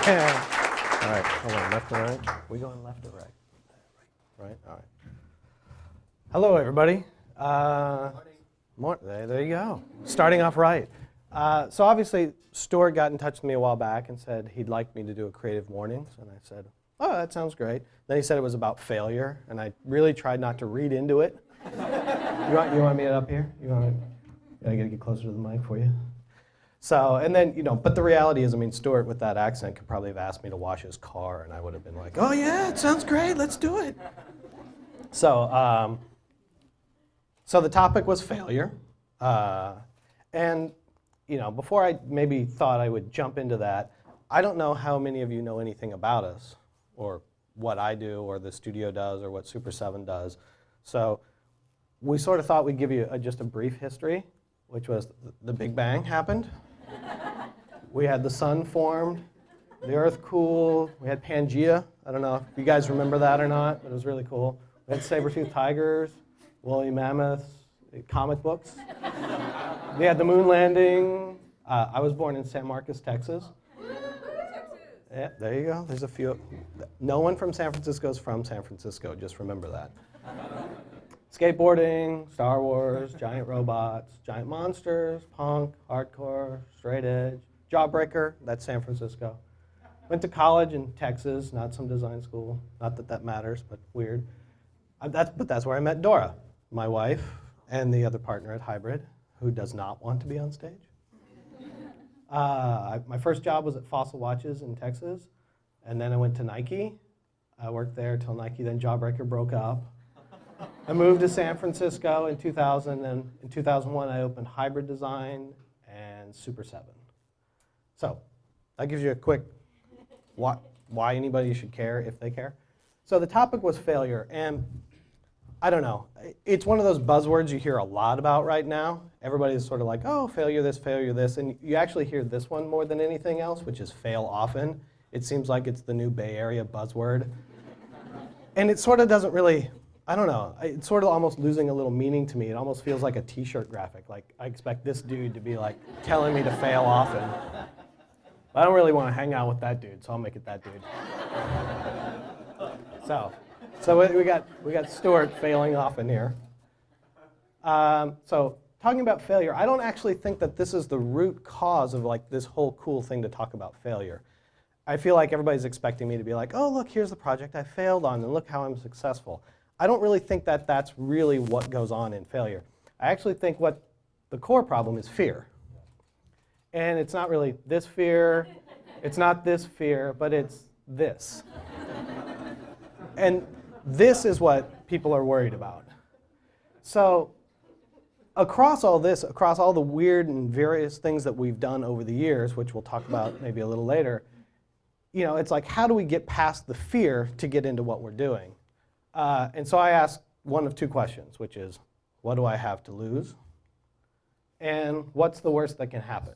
All right, hold on, left or right? We going left or right? Right, all right. Hello, everybody. There you go. Starting off right. So obviously, Stuart got in touch with me a while back and said he'd like me to do a Creative Mornings, and I said, oh, that sounds great. Then he said it was about failure, and I really tried not to read into it. You want me up here? I gotta get closer to the mic for you. So, and then, but the reality is, Stuart with that accent could probably have asked me to wash his car, and I would have been like, oh yeah, it sounds great, let's do it. So, so the topic was failure. And, before I maybe thought I would jump into that, I don't know how many of you know anything about us, or what I do, or the studio does, or what Super 7 does. So we sort of thought we'd give you just a brief history, which was the Big Bang happened. We had the sun formed, the earth cooled, we had Pangea. I don't know if you guys remember that or not, but it was really cool. We had saber-toothed tigers, woolly mammoths, comic books. We had the moon landing. I was born in San Marcos, Texas. Yeah, there you go. There's a few. No one from San Francisco is from San Francisco, just remember that. Skateboarding, Star Wars, giant robots, giant monsters, punk, hardcore, straight edge, Jawbreaker, that's San Francisco. Went to college in Texas, not some design school. Not that that matters, but weird. But that's where I met Dora, my wife, and the other partner at Hybrid, who does not want to be on stage. My first job was at Fossil Watches in Texas, and then I went to Nike. I worked there till Nike, then Jawbreaker broke up. I moved to San Francisco in 2000, and in 2001 I opened Hybrid Design and Super 7. So that gives you a quick why anybody should care if they care. So the topic was failure, and I don't know. It's one of those buzzwords you hear a lot about right now. Everybody's sort of like, oh, failure this, and you actually hear this one more than anything else, which is fail often. It seems like it's the new Bay Area buzzword. And it sort of doesn't really, I don't know, it's sort of almost losing a little meaning to me. It almost feels like a t-shirt graphic. Like, I expect this dude to be like telling me to fail often. But I don't really want to hang out with that dude, so I'll make it that dude. So we got Stuart failing often here. So talking about failure, I don't actually think that this is the root cause of like this whole cool thing to talk about failure. I feel like everybody's expecting me to be like, oh, look, here's the project I failed on, and look how I'm successful. I don't really think that that's really what goes on in failure. I actually think what the core problem is fear. And it's not really this fear, it's not this fear, but it's this. And this is what people are worried about. So across all this, across all the weird and various things that we've done over the years, which we'll talk about maybe a little later, it's like, how do we get past the fear to get into what we're doing? And so I asked one of two questions, which is, what do I have to lose? And what's the worst that can happen?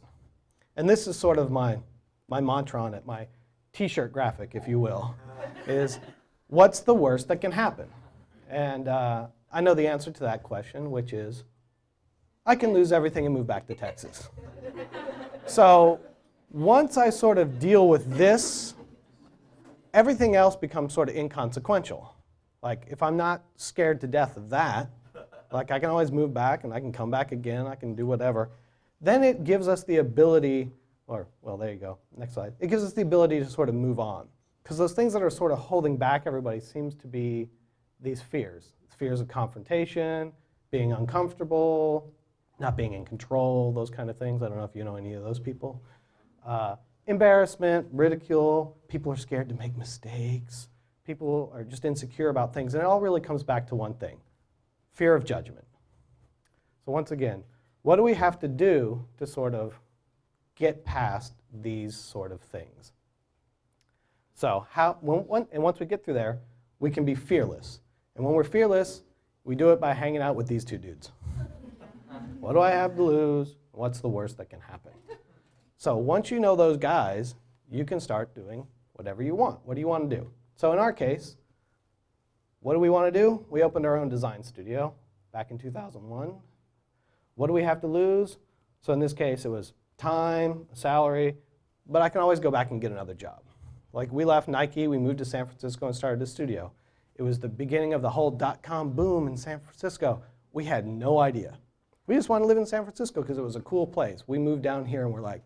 And this is sort of my mantra on it, my t-shirt graphic, if you will, is what's the worst that can happen? And I know the answer to that question, which is, I can lose everything and move back to Texas. So once I sort of deal with this, everything else becomes sort of inconsequential. Like, if I'm not scared to death of that, like I can always move back and I can come back again, I can do whatever, then it gives us the ability, well, there you go, next slide. It gives us the ability to sort of move on. Because those things that are sort of holding back everybody seems to be these fears. Fears of confrontation, being uncomfortable, not being in control, those kind of things. I don't know if you know any of those people. Embarrassment, ridicule, people are scared to make mistakes. People are just insecure about things. And it all really comes back to one thing, fear of judgment. So once again, what do we have to do to sort of get past these sort of things? So once we get through there, we can be fearless. And when we're fearless, we do it by hanging out with these two dudes. What do I have to lose? What's the worst that can happen? So once you know those guys, you can start doing whatever you want. What do you want to do? So in our case, what do we want to do? We opened our own design studio back in 2001. What do we have to lose? So in this case, it was time, salary, but I can always go back and get another job. Like we left Nike, we moved to San Francisco and started a studio. It was the beginning of the whole dot-com boom in San Francisco. We had no idea. We just wanted to live in San Francisco because it was a cool place. We moved down here and we're like,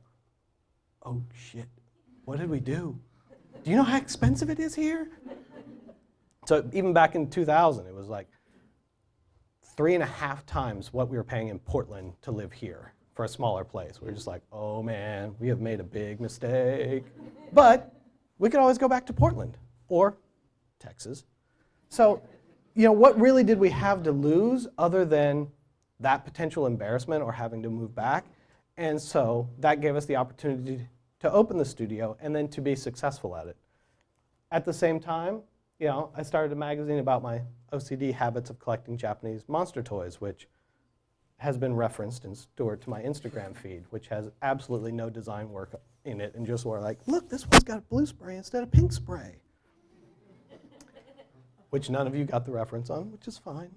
oh shit, what did we do? Do you know how expensive it is here? So even back in 2000, it was like 3.5 times what we were paying in Portland to live here for a smaller place. We were just like, oh man, we have made a big mistake. But we could always go back to Portland or Texas. So, what really did we have to lose other than that potential embarrassment or having to move back? And so that gave us the opportunity to open the studio and then to be successful at it. At the same time, I started a magazine about my OCD habits of collecting Japanese monster toys, which has been referenced and stored to my Instagram feed, which has absolutely no design work in it, and just were like, look, this one's got blue spray instead of pink spray. Which none of you got the reference on, which is fine.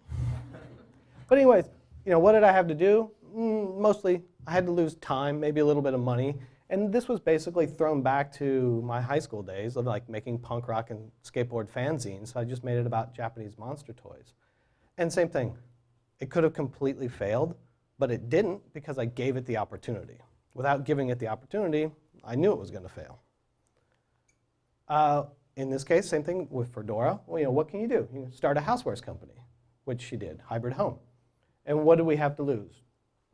But anyways, what did I have to do? Mostly, I had to lose time, maybe a little bit of money. And this was basically thrown back to my high school days of like making punk rock and skateboard fanzines. So I just made it about Japanese monster toys. And same thing, it could have completely failed, but it didn't because I gave it the opportunity. Without giving it the opportunity, I knew it was going to fail. In this case, same thing with Fedora. Well, what can you do? You can start a housewares company, which she did, Hybrid Home. And what do we have to lose?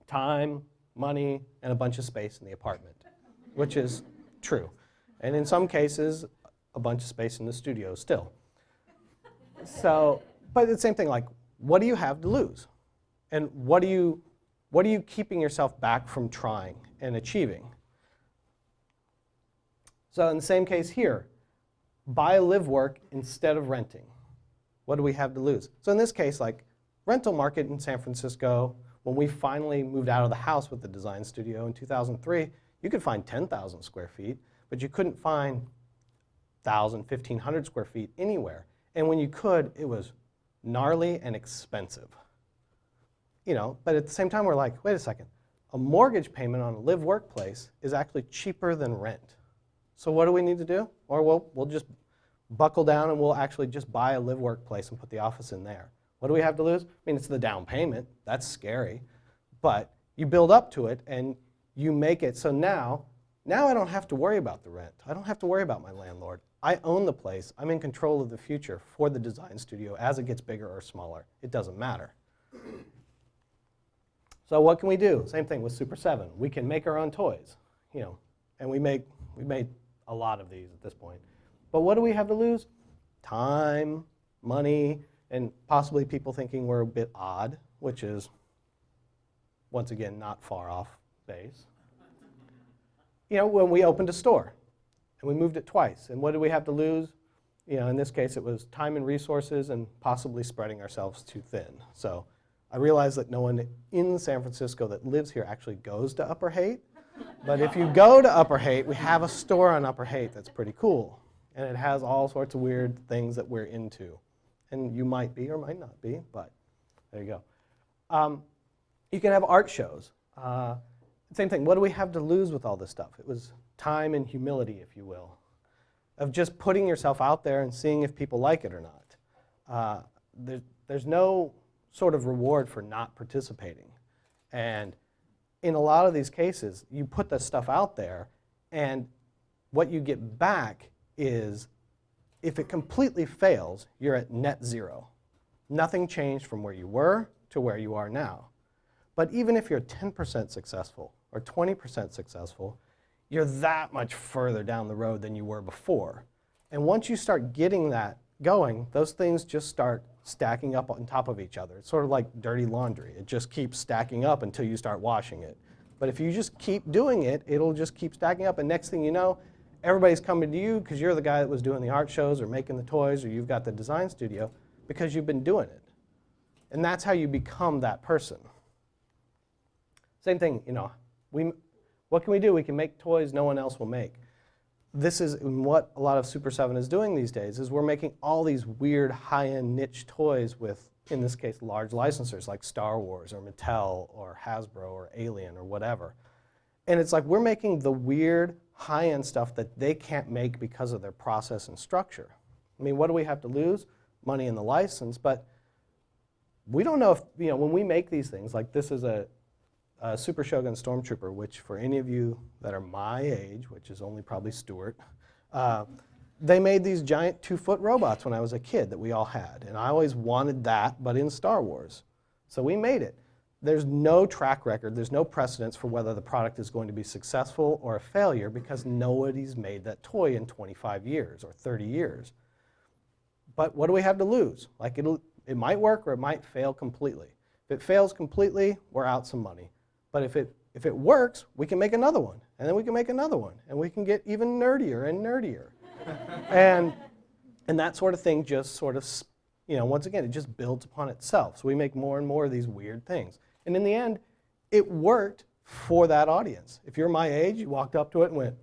Time, money, and a bunch of space in the apartment, which is true. And in some cases, a bunch of space in the studio still. So, but it's the same thing, like, what do you have to lose? And what are you keeping yourself back from trying and achieving? So in the same case here, buy live work instead of renting. What do we have to lose? So in this case, like rental market in San Francisco, when we finally moved out of the house with the design studio in 2003, you could find 10,000 square feet, but you couldn't find 1,000, 1,500 square feet anywhere. And when you could, it was gnarly and expensive. But at the same time, we're like, wait a second, a mortgage payment on a live workplace is actually cheaper than rent. So what do we need to do? Or we'll just buckle down and we'll actually just buy a live workplace and put the office in there. What do we have to lose? I mean, it's the down payment. That's scary. But you build up to it and you make it so now I don't have to worry about the rent. I don't have to worry about my landlord. I own the place. I'm in control of the future for the design studio as it gets bigger or smaller. It doesn't matter. So what can we do? Same thing with Super 7. We can make our own toys, and we made a lot of these at this point. But what do we have to lose? Time, money, and possibly people thinking we're a bit odd, which is, once again, not far off base. When we opened a store, and we moved it twice, and what did we have to lose? In this case, it was time and resources and possibly spreading ourselves too thin. So I realize that no one in San Francisco that lives here actually goes to Upper Haight. But if you go to Upper Haight, we have a store on Upper Haight that's pretty cool. And it has all sorts of weird things that we're into. And you might be or might not be, but there you go. You can have art shows. Same thing, what do we have to lose with all this stuff? It was time and humility, if you will, of just putting yourself out there and seeing if people like it or not. There's no sort of reward for not participating. And in a lot of these cases, you put this stuff out there, and what you get back is, if it completely fails, you're at net zero. Nothing changed from where you were to where you are now. But even if you're 10% successful or 20% successful, you're that much further down the road than you were before. And once you start getting that going, those things just start stacking up on top of each other. It's sort of like dirty laundry. It just keeps stacking up until you start washing it. But if you just keep doing it, it'll just keep stacking up, and next thing you know, everybody's coming to you because you're the guy that was doing the art shows or making the toys, or you've got the design studio because you've been doing it. And that's how you become that person. Same thing, what can we do? We can make toys no one else will make. This is what a lot of Super 7 is doing these days, is we're making all these weird high-end niche toys with, in this case, large licensors like Star Wars or Mattel or Hasbro or Alien or whatever. And it's like we're making the weird high-end stuff that they can't make because of their process and structure. I mean, what do we have to lose? Money in the license, but we don't know if, when we make these things, like this is a Super Shogun Stormtrooper, which for any of you that are my age, which is only probably Stuart, they made these giant 2-foot robots when I was a kid that we all had. And I always wanted that, but in Star Wars. So we made it. There's no track record, there's no precedence for whether the product is going to be successful or a failure because nobody's made that toy in 25 years or 30 years. But what do we have to lose? Like it might work or it might fail completely. If it fails completely, we're out some money. But if it works, we can make another one, and then we can make another one, and we can get even nerdier and nerdier. and that sort of thing just sort of, once again, it just builds upon itself. So we make more and more of these weird things. And in the end, it worked for that audience. If you're my age, you walked up to it and went,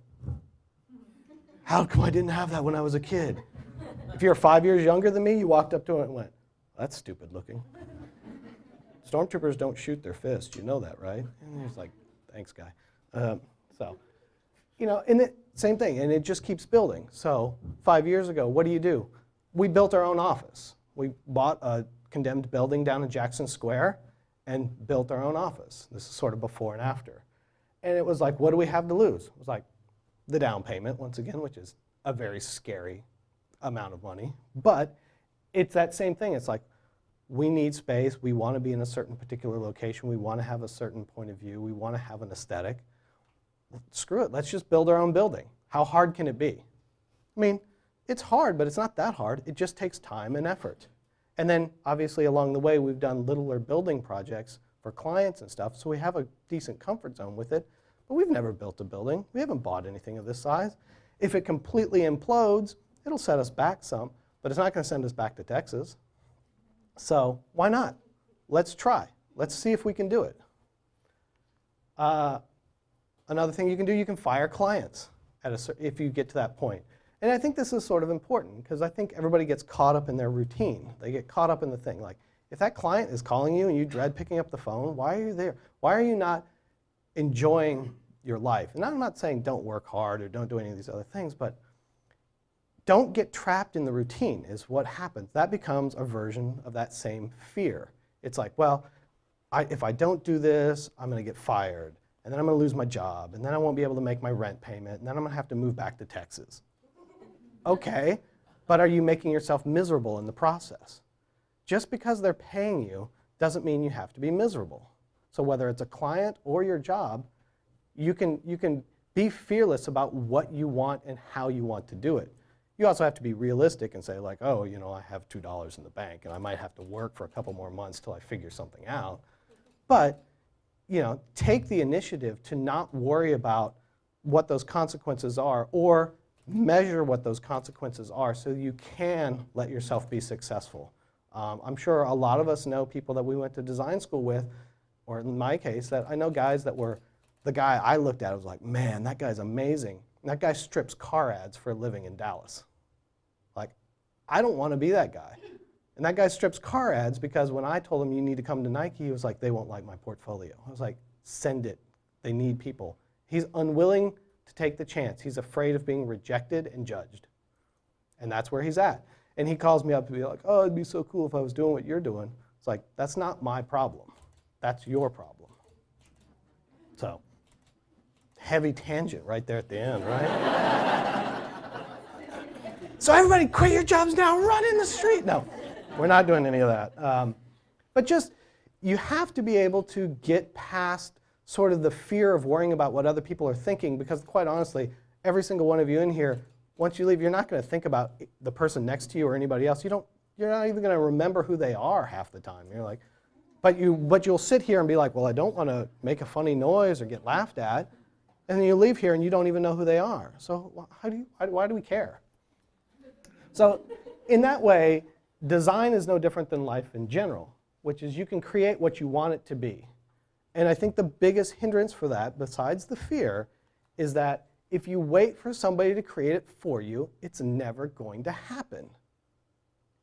how come I didn't have that when I was a kid? If you're 5 years younger than me, you walked up to it and went, that's stupid looking. Stormtroopers don't shoot their fists, you know that, right? And he's like, thanks, guy. And same thing, and it just keeps building. So 5 years ago, what do? We built our own office. We bought a condemned building down in Jackson Square and built our own office. This is sort of before and after. And it was like, what do we have to lose? It was like the down payment, once again, which is a very scary amount of money. But it's that same thing. It's like, we need space, we want to be in a certain particular location, we want to have a certain point of view, we want to have an aesthetic. Screw it, let's just build our own building. How hard can it be? I mean, it's hard, but it's not that hard. It just takes time and effort. And then, obviously, along the way, we've done littler building projects for clients and stuff, so we have a decent comfort zone with it, but we've never built a building. We haven't bought anything of this size. If it completely implodes, it'll set us back some, but it's not going to send us back to Texas. So why not? Let's try. Let's see if we can do it. Another thing you can do, you can fire clients if you get to that point. And I think this is sort of important because I think everybody gets caught up in their routine. They get caught up in the thing. Like, if that client is calling you and you dread picking up the phone, why are you there? Why are you not enjoying your life? And I'm not saying don't work hard or don't do any of these other things, but don't get trapped in the routine is what happens. That becomes a version of that same fear. It's like, well, if I don't do this, I'm going to get fired, and then I'm going to lose my job, and then I won't be able to make my rent payment, and then I'm going to have to move back to Texas. Okay, but are you making yourself miserable in the process? Just because they're paying you doesn't mean you have to be miserable. So whether it's a client or your job, you can be fearless about what you want and how you want to do it. You also have to be realistic and say, like, oh, I have $2 in the bank and I might have to work for a couple more months till I figure something out. But, take the initiative to not worry about what those consequences are or measure what those consequences are so you can let yourself be successful. I'm sure a lot of us know people that we went to design school with, or in my case, that I know guys that were, the guy I looked at was like, man, that guy's amazing. And that guy strips car ads for a living in Dallas. Like, I don't want to be that guy. And that guy strips car ads because when I told him you need to come to Nike, he was like, they won't like my portfolio. I was like, send it. They need people. He's unwilling to take the chance. He's afraid of being rejected and judged. And that's where he's at. And he calls me up to be like, oh, it'd be so cool if I was doing what you're doing. It's like, that's not my problem. That's your problem. So, heavy tangent right there at the end, right? So everybody quit your jobs now, run in the street. No, we're not doing any of that. But just, you have to be able to get past sort of the fear of worrying about what other people are thinking, because quite honestly, every single one of you in here, once you leave, you're not going to think about the person next to you or anybody else. You You're not even going to remember who they are half the time. You're like, but you'll sit here and be like, well, I don't want to make a funny noise or get laughed at. And then you leave here and you don't even know who they are. So why do we care? So in that way, design is no different than life in general, which is you can create what you want it to be. And I think the biggest hindrance for that, besides the fear, is that if you wait for somebody to create it for you, it's never going to happen.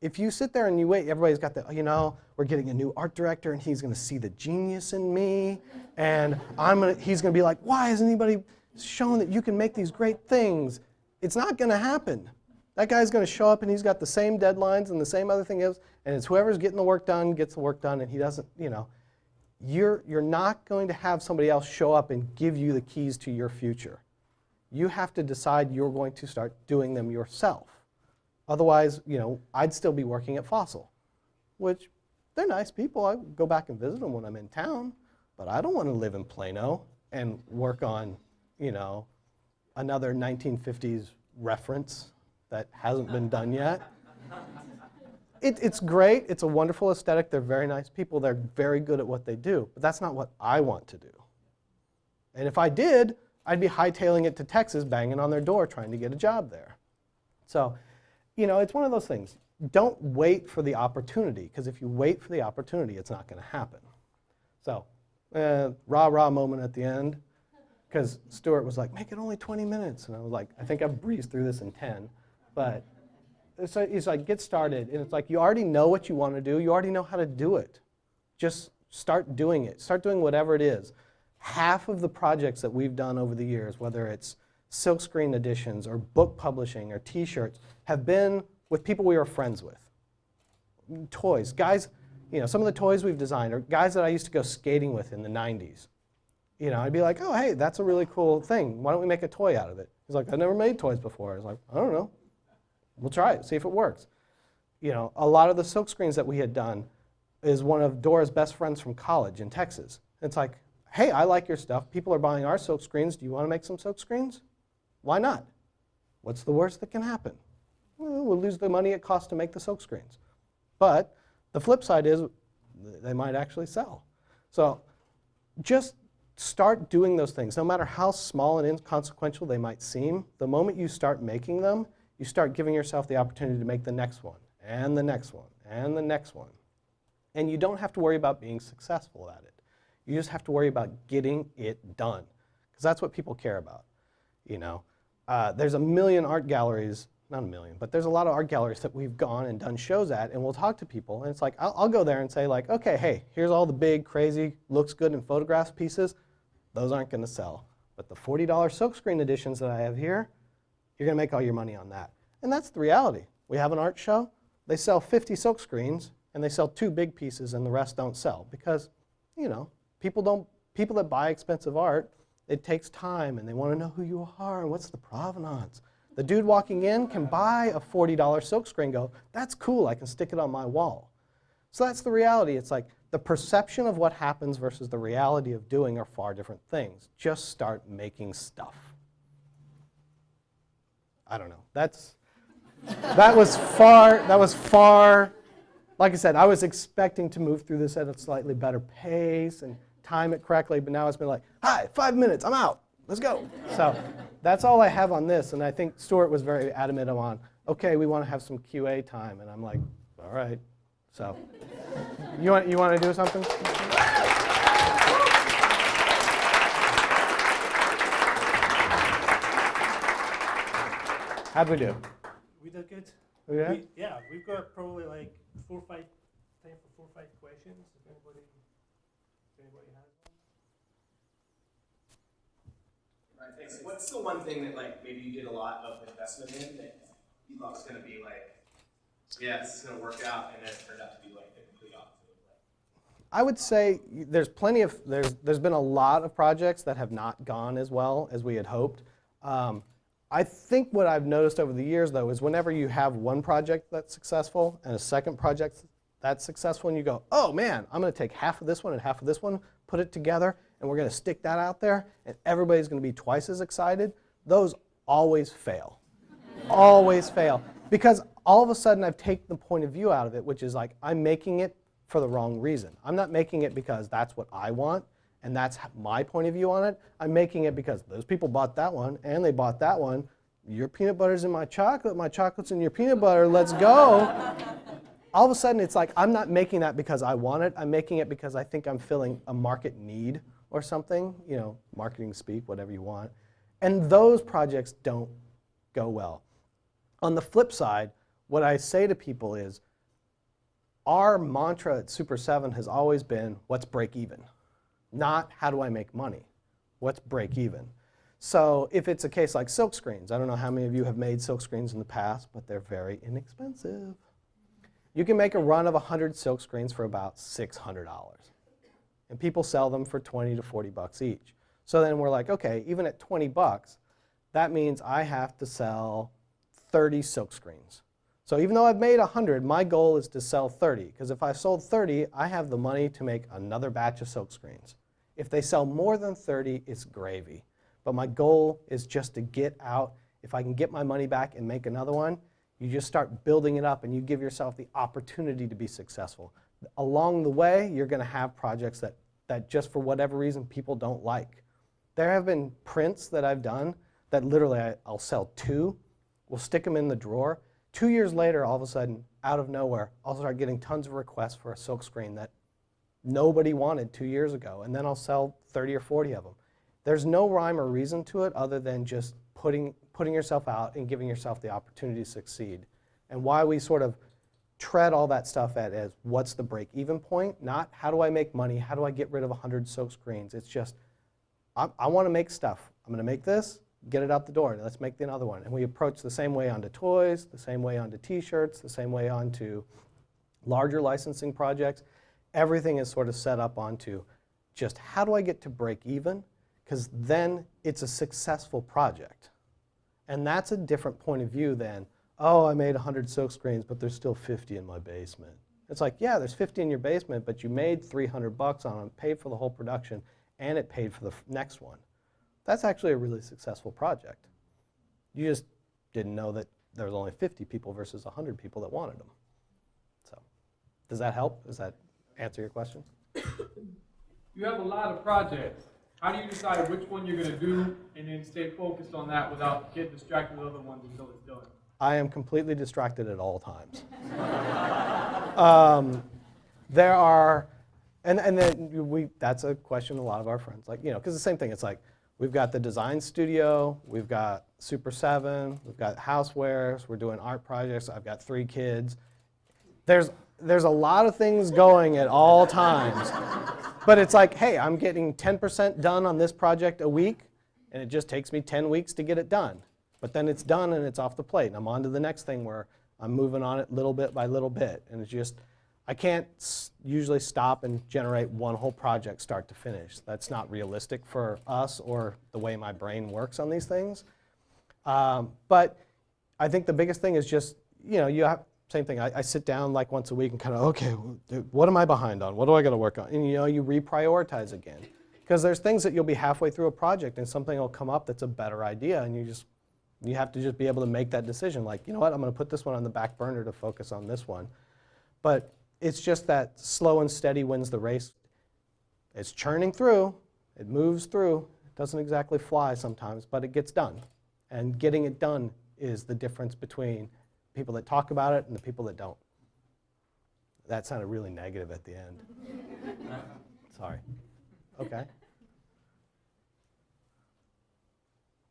If you sit there and you wait, everybody's got the, we're getting a new art director and he's going to see the genius in me, and he's going to be like, why hasn't anybody shown that you can make these great things? It's not going to happen. That guy's going to show up and he's got the same deadlines and the same other thing is, and it's whoever's getting the work done gets the work done, and he doesn't, you're not going to have somebody else show up and give you the keys to your future. You have to decide you're going to start doing them yourself. Otherwise, I'd still be working at Fossil, which they're nice people. I go back and visit them when I'm in town, but I don't want to live in Plano and work on, another 1950s reference that hasn't been done yet. It's great. It's a wonderful aesthetic. They're very nice people. They're very good at what they do, but that's not what I want to do. And if I did, I'd be hightailing it to Texas, banging on their door, trying to get a job there. So, it's one of those things. Don't wait for the opportunity, because if you wait for the opportunity, it's not going to happen. So, rah-rah moment at the end, because Stuart was like, make it only 20 minutes. And I was like, I think I've breezed through this in 10. But so he's like, get started. And it's like, you already know what you want to do. You already know how to do it. Just start doing it. Start doing whatever it is. Half of the projects that we've done over the years, whether it's silkscreen editions or book publishing or t-shirts, have been with people we were friends with. Toys. Guys, some of the toys we've designed are guys that I used to go skating with in the 90s. I'd be like, oh, hey, that's a really cool thing. Why don't we make a toy out of it? He's like, I've never made toys before. I was like, I don't know. We'll try it, see if it works. A lot of the silkscreens that we had done is one of Dora's best friends from college in Texas. It's like, hey, I like your stuff. People are buying our silkscreens. Do you want to make some silkscreens? Why not? What's the worst that can happen? Well, we'll lose the money it costs to make the silkscreens. But the flip side is they might actually sell. So just start doing those things. No matter how small and inconsequential they might seem, the moment you start making them, you start giving yourself the opportunity to make the next one, and the next one, and the next one. And you don't have to worry about being successful at it. You just have to worry about getting it done, because that's what people care about. There's a million art galleries, not a million, but there's a lot of art galleries that we've gone and done shows at, and we'll talk to people, and it's like, I'll go there and say like, okay, hey, here's all the big, crazy, looks good in photographs pieces. Those aren't going to sell. But the $40 silkscreen editions that I have here, you're going to make all your money on that. And that's the reality. We have an art show. They sell 50 silkscreens, and they sell 2 big pieces, and the rest don't sell because, people that buy expensive art, it takes time, and they want to know who you are and what's the provenance. The dude walking in can buy a $40 silkscreen and go, that's cool, I can stick it on my wall. So that's the reality. It's like the perception of what happens versus the reality of doing are far different things. Just start making stuff. I don't know. That was far, like I said, I was expecting to move through this at a slightly better pace and time it correctly, but now it's been like, hi, 5 minutes, I'm out, let's go. So that's all I have on this, and I think Stuart was very adamant on, okay, we want to have some QA time, and I'm like, all right. So you want to do something? How'd we do? We did good. Yeah? We've got probably like time for 4 or 5 questions. If anybody has one. Right, thanks. What's the one thing that maybe you did a lot of investment in that you thought was going to be yeah, this is going to work out, and then it turned out to be the complete opposite? I would say there's been a lot of projects that have not gone as well as we had hoped. I think what I've noticed over the years, though, is whenever you have one project that's successful and a second project that's successful, and you go, oh man, I'm going to take half of this one and half of this one, put it together, and we're going to stick that out there, and everybody's going to be twice as excited, those always fail. Always fail. Because all of a sudden I've taken the point of view out of it, which is like I'm making it for the wrong reason. I'm not making it because that's what I want and that's my point of view on it. I'm making it because those people bought that one and they bought that one. Your peanut butter's in my chocolate's in your peanut butter, let's go. All of a sudden it's like I'm not making that because I want it, I'm making it because I think I'm filling a market need or something, you know, marketing speak, whatever you want. And those projects don't go well. On the flip side, what I say to people is, our mantra at Super 7 has always been, what's break even? Not how do I make money? What's break even? So if it's a case like silk screens, I don't know how many of you have made silk screens in the past, but they're very inexpensive. You can make a run of 100 silk screens for about $600. And people sell them for 20 to 40 bucks each. So then we're like, okay, even at 20 bucks, that means I have to sell 30 silk screens. So even though I've made 100, my goal is to sell 30, because if I sold 30, I have the money to make another batch of silk screens. If they sell more than 30, it's gravy. But my goal is just to get out. If I can get my money back and make another one, you just start building it up and you give yourself the opportunity to be successful. Along the way, you're going to have projects that just for whatever reason people don't like. There have been prints that I've done that literally I'll sell 2, we'll stick them in the drawer. 2 years later, all of a sudden, out of nowhere, I'll start getting tons of requests for a silk screen that nobody wanted 2 years ago, and then I'll sell 30 or 40 of them. There's no rhyme or reason to it other than just putting yourself out and giving yourself the opportunity to succeed. And why we sort of tread all that stuff at as what's the break-even point, not how do I make money, how do I get rid of 100 silk screens. It's just, I want to make stuff. I'm going to make this, get it out the door, let's make another one. And we approach the same way onto toys, the same way onto t-shirts, the same way onto larger licensing projects. Everything is sort of set up onto just how do I get to break even, because then it's a successful project. And that's a different point of view than, oh, I made 100 silk screens, but there's still 50 in my basement. It's like, yeah, there's 50 in your basement, but you made 300 bucks on them, paid for the whole production, and it paid for the next one. That's actually a really successful project. You just didn't know that there was only 50 people versus 100 people that wanted them. So, does that help? Does that answer your question? You have a lot of projects. How do you decide which one you're going to do and then stay focused on that without getting distracted with other ones until it's done? I am completely distracted at all times. There are, and then that's a question a lot of our friends, like, you know, because the same thing, it's like, we've got the design studio, we've got Super 7, we've got housewares, we're doing art projects, I've got 3 kids. There's a lot of things going at all times. But it's like, hey, I'm getting 10% done on this project a week, and it just takes me 10 weeks to get it done. But then it's done and it's off the plate, and I'm on to the next thing where I'm moving on it little bit by little bit. And it's just, I can't usually stop and generate one whole project start to finish. That's not realistic for us or the way my brain works on these things. But I think the biggest thing is just, you know, you have, same thing, I sit down like once a week and kind of, okay, what am I behind on? What do I got to work on? And you know, you reprioritize again. Because there's things that you'll be halfway through a project and something will come up that's a better idea, and you have to just be able to make that decision. Like, you know what, I'm going to put this one on the back burner to focus on this one. But it's just that slow and steady wins the race. It's churning through, it moves through. It doesn't exactly fly sometimes, but it gets done. And getting it done is the difference between people that talk about it and the people that don't. That sounded really negative at the end. Sorry. Okay.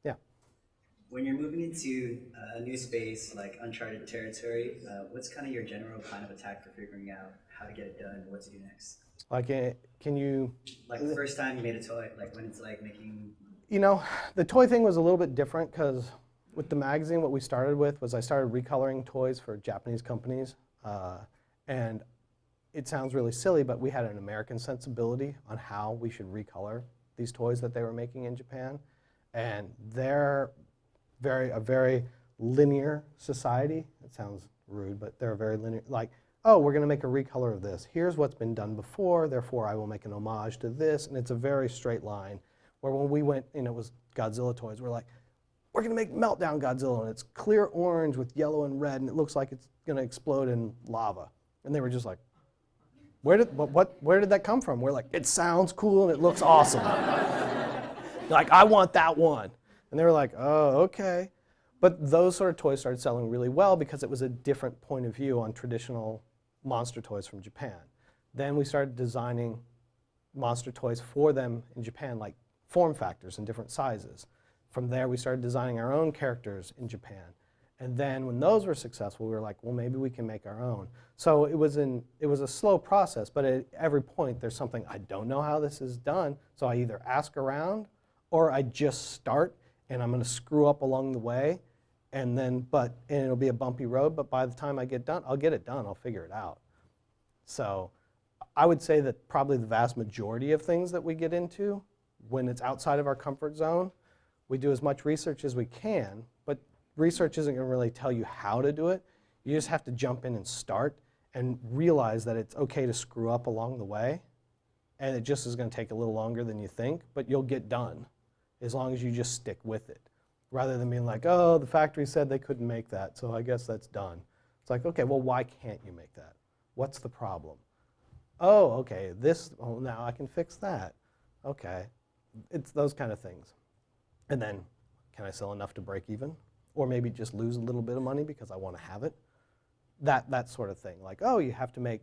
Yeah. When you're moving into a new space like uncharted territory, what's kind of your general plan of attack for figuring out how to get it done and what to do next? Like, can you? Like the first time you made a toy, like when it's like making. You know, the toy thing was a little bit different because with the magazine, what we started with was I started recoloring toys for Japanese companies. And it sounds really silly, but we had an American sensibility on how we should recolor these toys that they were making in Japan. And they're a very linear society. It sounds rude, but they're a very linear, like, oh, we're going to make a recolor of this. Here's what's been done before, therefore I will make an homage to this. And it's a very straight line. Where when we went, and it was Godzilla toys, we're like, we're going to make Meltdown Godzilla, and it's clear orange with yellow and red, and it looks like it's going to explode in lava. And they were just like, where did that come from? We're like, it sounds cool and it looks awesome. Like, I want that one. And they were like, oh, okay. But those sort of toys started selling really well because it was a different point of view on traditional monster toys from Japan. Then we started designing monster toys for them in Japan, like form factors in different sizes. From there, we started designing our own characters in Japan. And then when those were successful, we were like, well, maybe we can make our own. So it was a slow process, but at every point, there's something, I don't know how this is done, so I either ask around or I just start, and I'm going to screw up along the way, and it'll be a bumpy road, but by the time I get done, I'll get it done, I'll figure it out. So I would say that probably the vast majority of things that we get into, when it's outside of our comfort zone, we do as much research as we can, but research isn't going to really tell you how to do it. You just have to jump in and start and realize that it's okay to screw up along the way, and it just is going to take a little longer than you think, but you'll get done as long as you just stick with it, rather than being like, oh, the factory said they couldn't make that, so I guess that's done. It's like, okay, well, why can't you make that? What's the problem? Oh, okay, now I can fix that. Okay, it's those kind of things. And then, can I sell enough to break even? Or maybe just lose a little bit of money because I want to have it? That sort of thing. Like, oh, you have to make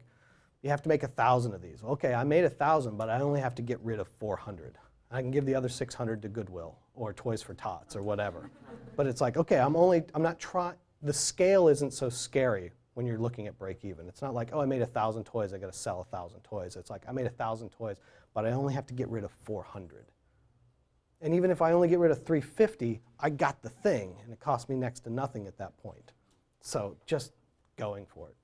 1,000 of these. Okay, I made 1,000, but I only have to get rid of 400. I can give the other 600 to Goodwill or Toys for Tots or whatever. But it's like, okay, the scale isn't so scary when you're looking at break even. It's not like, oh, I made 1,000 toys, I got to sell 1,000 toys. It's like, I made 1,000 toys, but I only have to get rid of 400. And even if I only get rid of 350, I got the thing, and it cost me next to nothing at that point. So just going for it.